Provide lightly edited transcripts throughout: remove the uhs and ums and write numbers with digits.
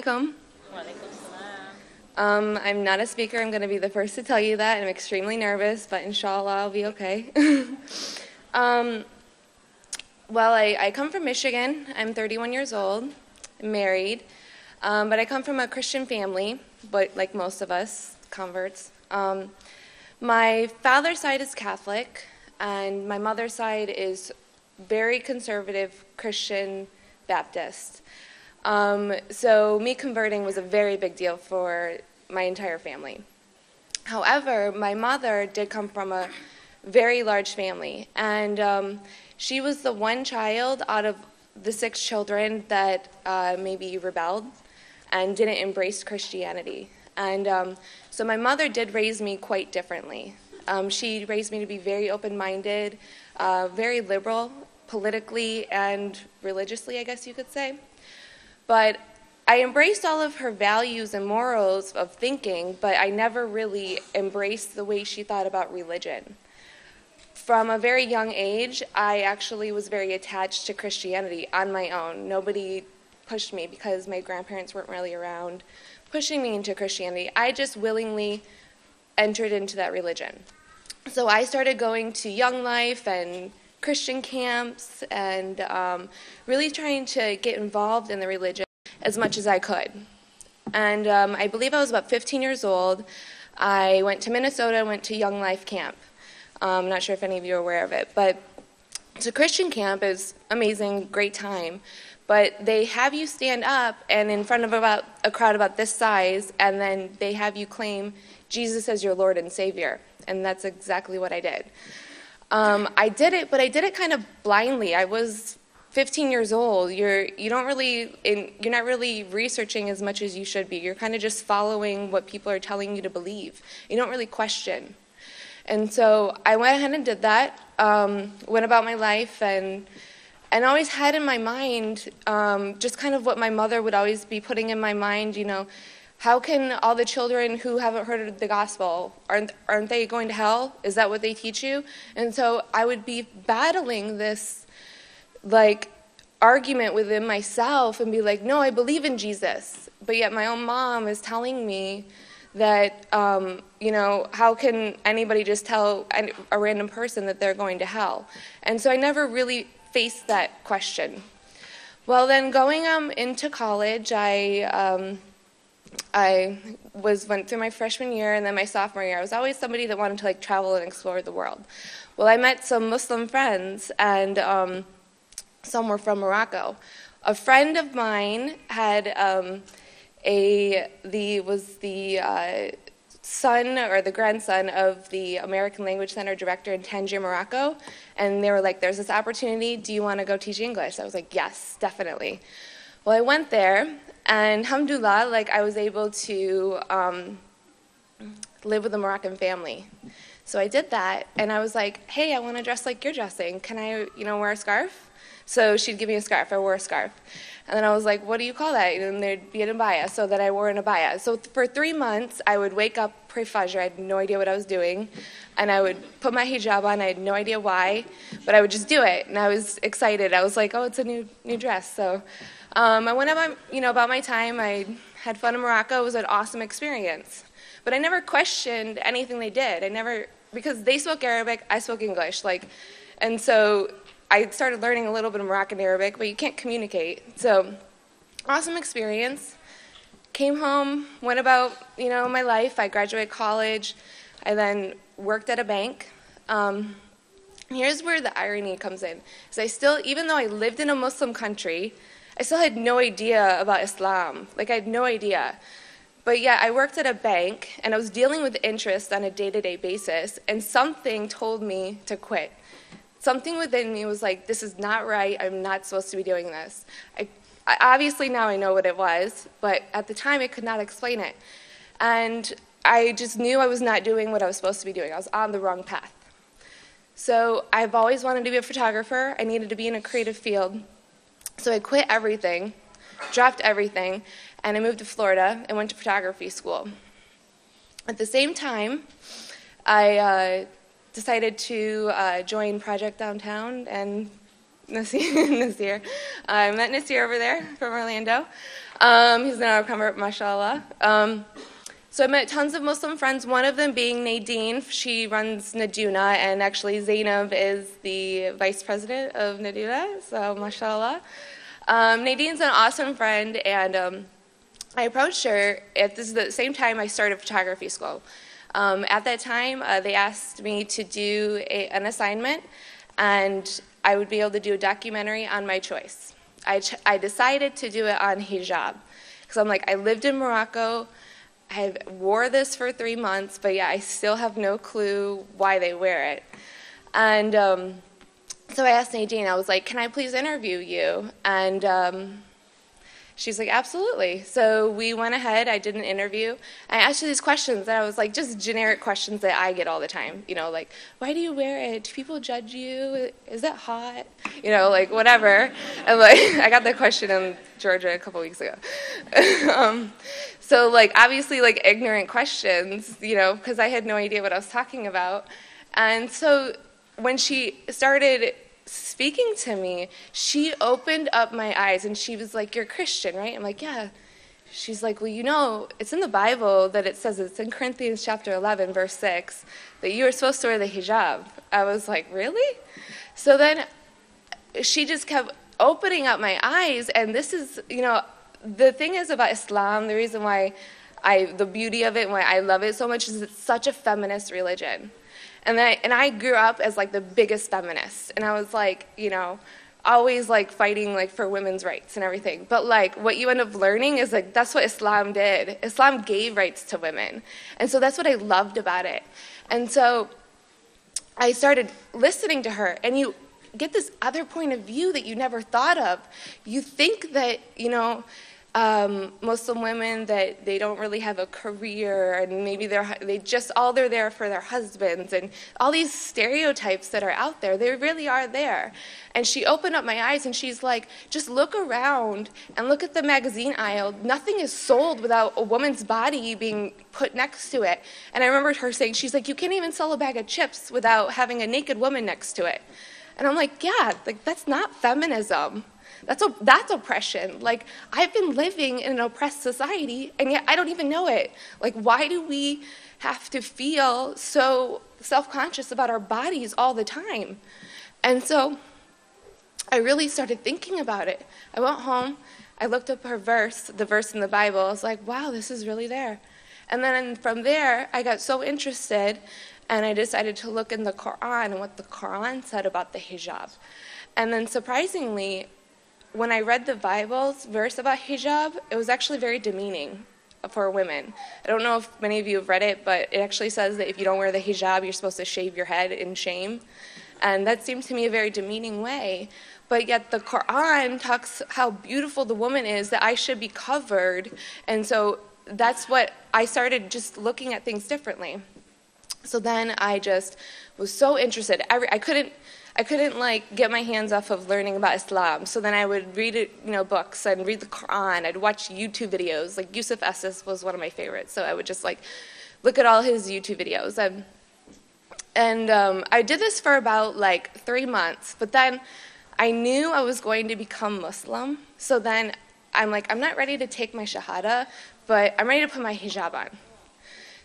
alaikum. I'm not a speaker. I'm going to be the first to tell you that. I'm extremely nervous, but inshallah I'll be okay. Well, I come from Michigan. I'm 31 years old. I'm married. But I come from a Christian family, but like most of us, converts. My father's side is Catholic, and my mother's side is very conservative Christian Baptist. So me converting was a very big deal for my entire family. However, my mother did come from a very large family, and she was the one child out of the 6 children that maybe rebelled and didn't embrace Christianity. And so my mother did raise me quite differently. She raised me to be very open-minded, very liberal, politically and religiously, I guess you could say. But I embraced all of her values and morals of thinking, but I never really embraced the way she thought about religion. From a very young age, I actually was very attached to Christianity on my own. Nobody pushed me because my grandparents weren't really around pushing me into Christianity. I just willingly entered into that religion. So I started going to Young Life and Christian camps and really trying to get involved in the religion as much as I could. And I believe I was about 15 years old. I went to Minnesota and went to Young Life camp. I'm not sure if any of you are aware of it, but it's a Christian camp. Is amazing, great time. But they have you stand up and in front of about a crowd about this size, and then they have you claim Jesus as your Lord and Savior. And that's exactly what I did. I did it, but I did it kind of blindly. I was 15 years old. You're not really researching as much as you should be. You're kind of just following what people are telling you to believe. You don't really question. And so I went ahead and did that. Went about my life and always had in my mind just kind of what my mother would always be putting in my mind. How can all the children who haven't heard of the gospel, aren't they going to hell? Is that what they teach you? And so I would be battling this argument within myself and be like, no, I believe in Jesus. But yet my own mom is telling me that, how can anybody just tell a random person that they're going to hell? And so I never really faced that question. Well, then going into college, I went through my freshman year and then my sophomore year. I was always somebody that wanted to travel and explore the world. Well, I met some Muslim friends, and some were from Morocco. A friend of mine had the son or the grandson of the American Language Center director in Tangier, Morocco, and they were like, "There's this opportunity. Do you want to go teach English?" I was like, "Yes, definitely." Well, I went there. And alhamdulillah, I was able to live with a Moroccan family. So I did that, and I was like, hey, I want to dress like you're dressing. Can I, wear a scarf? So she'd give me a scarf. I wore a scarf. And then I was like, what do you call that? And there'd be an abaya, so that I wore an abaya. So for 3 months, I would wake up, pray Fajr. I had no idea what I was doing. And I would put my hijab on. I had no idea why, but I would just do it. And I was excited. I was like, oh, it's a new dress. So I went about my time. I had fun in Morocco. It was an awesome experience. But I never questioned anything they did. Because they spoke Arabic, I spoke English. And so I started learning a little bit of Moroccan Arabic, but you can't communicate. So awesome experience. Came home, went about, my life. I graduated college. I then worked at a bank. Here's where the irony comes in. So even though I lived in a Muslim country, I still had no idea about Islam. I had no idea. But yeah, I worked at a bank, and I was dealing with interest on a day-to-day basis, and something told me to quit. Something within me was like, this is not right. I'm not supposed to be doing this. I obviously now I know what it was, but at the time I could not explain it. And I just knew I was not doing what I was supposed to be doing. I was on the wrong path. So I've always wanted to be a photographer. I needed to be in a creative field. So I quit everything, dropped everything, and I moved to Florida and went to photography school. At the same time, I decided to join Project Downtown and Nasir. I met Nasir over there from Orlando. He's now a convert, mashallah. So I met tons of Muslim friends, one of them being Nadine. She runs Naduna, and actually Zainab is the vice president of Naduna, so mashallah. Nadine's an awesome friend, and I approached her at the same time I started photography school. At that time, they asked me to do an assignment, and I would be able to do a documentary on my choice. I decided to do it on hijab, because I'm like, I lived in Morocco, I wore this for 3 months, but yeah, I still have no clue why they wear it. And so I asked Nadine, I was like, can I please interview you? And she's like, absolutely. So we went ahead, I did an interview. I asked her these questions, and I was like, just generic questions that I get all the time. You know, like, why do you wear it? Do people judge you? Is it hot? You know, like, whatever. And like, I got that question in Georgia a couple weeks ago. So like, obviously, like, ignorant questions, you know, because I had no idea what I was talking about. And so when she started speaking to me, she opened up my eyes, and she was like, you're Christian, right? I'm like, yeah. She's like, well, you know, it's in the Bible that it says, it's in Corinthians chapter 11, verse 6, that you are supposed to wear the hijab. I was like, really? So then she just kept opening up my eyes, and this is, you know, the thing is about Islam, the reason why the beauty of it and why I love it so much is it's such a feminist religion. And I grew up as like the biggest feminist, and I was like, you know, always like fighting like for women's rights and everything. But like what you end up learning is like that's what Islam did. Islam gave rights to women, and so that's what I loved about it. And so I started listening to her, and you get this other point of view that you never thought of. You think that, you know, Muslim women, that they don't really have a career, and maybe they're there for their husbands, and all these stereotypes that are out there, they really are there. And she opened up my eyes, and she's like, just look around and look at the magazine aisle. Nothing is sold without a woman's body being put next to it. And I remember her saying, she's like, you can't even sell a bag of chips without having a naked woman next to it. And I'm like, yeah, like that's not feminism. That's oppression. Like, I've been living in an oppressed society, and yet I don't even know it. Like, why do we have to feel so self-conscious about our bodies all the time? And so I really started thinking about it. I went home, I looked up the verse in the Bible. I was like, wow, this is really there. And then from there, I got so interested, and I decided to look in the Quran and what the Quran said about the hijab. And then surprisingly, when I read the Bible's verse about hijab, it was actually very demeaning for women. I don't know if many of you have read it, but it actually says that if you don't wear the hijab, you're supposed to shave your head in shame. And that seemed to me a very demeaning way. But yet the Quran talks how beautiful the woman is, that I should be covered. And so that's what I started just looking at things differently. So then I just was so interested. I couldn't like get my hands off of learning about Islam. So then I would read books and read the Quran. I'd watch YouTube videos. Like Yusuf Esses was one of my favorites. So I would just like look at all his YouTube videos. And I did this for about like 3 months. But then I knew I was going to become Muslim. So then I'm like, I'm not ready to take my Shahada, but I'm ready to put my hijab on.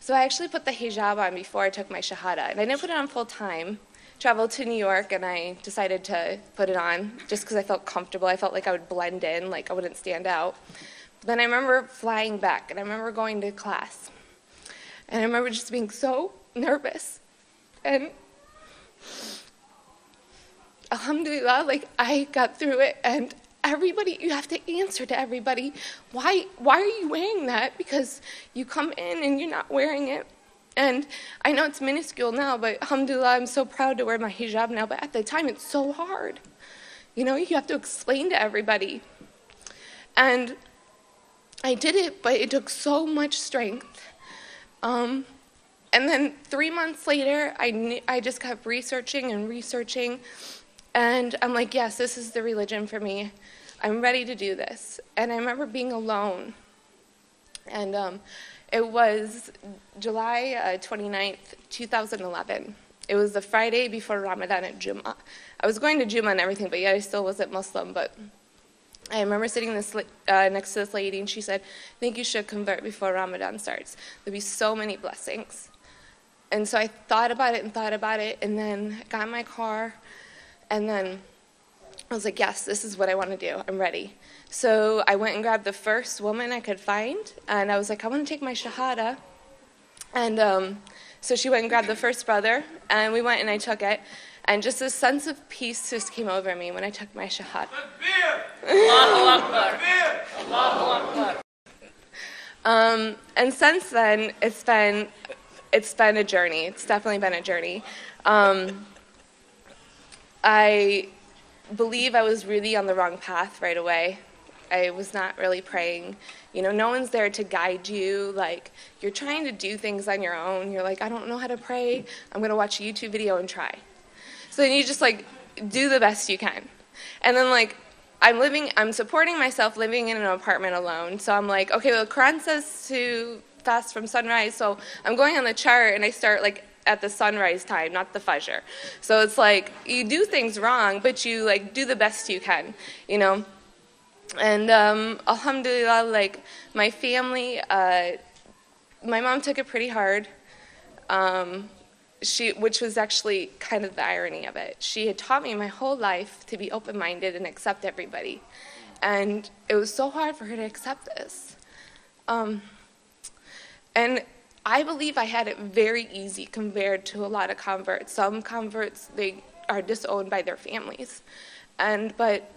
So I actually put the hijab on before I took my Shahada. And I didn't put it on full time. Traveled to New York, and I decided to put it on just because I felt comfortable. I felt like I would blend in, like I wouldn't stand out. But then I remember flying back, and I remember going to class. And I remember just being so nervous. And alhamdulillah, like I got through it, and everybody, you have to answer to everybody, why are you wearing that? Because you come in and you're not wearing it. And I know it's minuscule now, but alhamdulillah, I'm so proud to wear my hijab now, but at the time it's so hard. You know, you have to explain to everybody. And I did it, but it took so much strength. And then 3 months later, I just kept researching, and I'm like, yes, this is the religion for me. I'm ready to do this. And I remember being alone. And it was July 29th, 2011. It was the Friday before Ramadan at Jummah. I was going to Jummah and everything, but yet I still wasn't Muslim. But I remember sitting next to this lady, and she said, I think you should convert before Ramadan starts. There'll be so many blessings. And so I thought about it, and then I got in my car, and then I was like, yes, this is what I want to do. I'm ready. So I went and grabbed the first woman I could find, and I was like, I want to take my shahada. And so she went and grabbed the first brother, and we went and I took it. And just a sense of peace just came over me when I took my shahada. Allahu Akbar. Allahu Akbar. And since then, it's been a journey. It's definitely been a journey. I believe I was really on the wrong path right away. I was not really praying. You know, no one's there to guide you. Like, you're trying to do things on your own. You're like, I don't know how to pray. I'm going to watch a YouTube video and try. So then you just, like, do the best you can. And then, like, I'm supporting myself living in an apartment alone. So I'm like, okay, well, the Quran says to fast from sunrise. So I'm going on the chart, and I start, like, at the sunrise time, not the fajr. So it's like, you do things wrong, but you, like, do the best you can, you know. And alhamdulillah, like, my family, my mom took it pretty hard. Which was actually kind of the irony of it. She had taught me my whole life to be open-minded and accept everybody. And it was so hard for her to accept this. And I believe I had it very easy compared to a lot of converts. Some converts, they are disowned by their families. But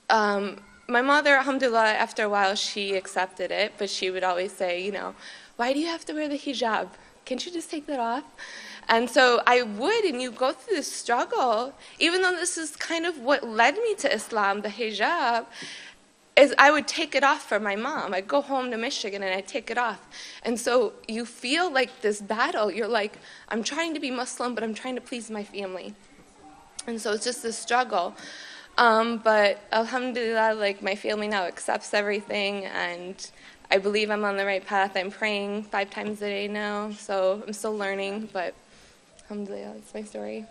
my mother, alhamdulillah, after a while, she accepted it. But she would always say, you know, why do you have to wear the hijab? Can't you just take that off? And so I would, and you go through this struggle, even though this is kind of what led me to Islam, the hijab, is I would take it off for my mom. I'd go home to Michigan, and I'd take it off. And so you feel like this battle. You're like, I'm trying to be Muslim, but I'm trying to please my family. And so it's just this struggle. But alhamdulillah, like, my family now accepts everything, and I believe I'm on the right path. I'm praying 5 times a day now, so I'm still learning, but alhamdulillah, that's my story.